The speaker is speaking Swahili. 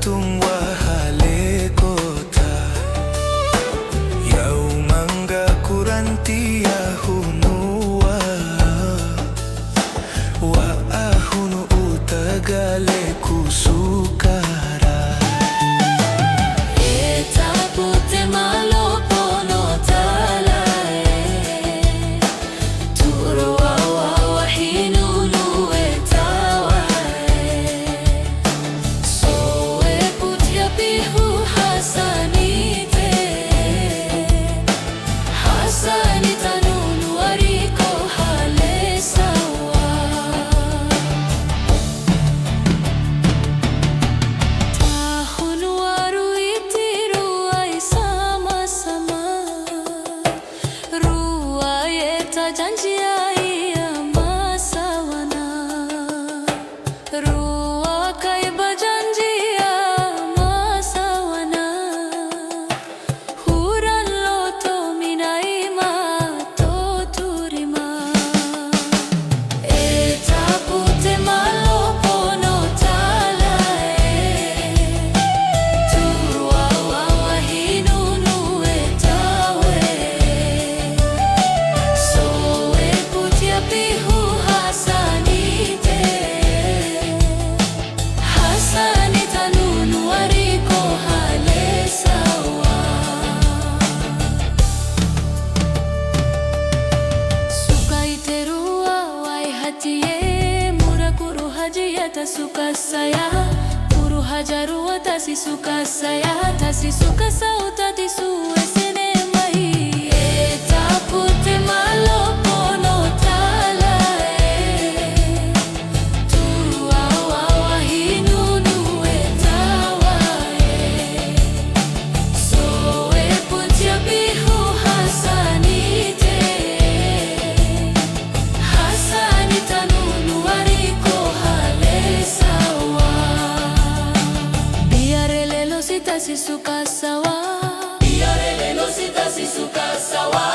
tung wahale kota yaumanga kurantia hunua wa ahunu utagale kusukara etapute malopo no talae turwa wa hinunu etawae soe putia bihu hasanite nunu ariko hale sawa tahunu aru itiru ai sama sama ruayeta janjia ia masawana rua kai bajanjia masawana huran loto minaima to turima etapute malopo no talae turwa wa hinunu etawe soe putia bihu hasanite nunu ariko hale sawa suka iterua wai hatie mura kuru hajiyata suka saya kuru hajarua tasi suka saya tasi suka sauta tisu esene mai etapute malopo no talae turwa wa hinunu etawae soe putia bihu hasanite nunu ariko hale sawa biarele lo sita si suka sawa biarele lo sita si suka sawa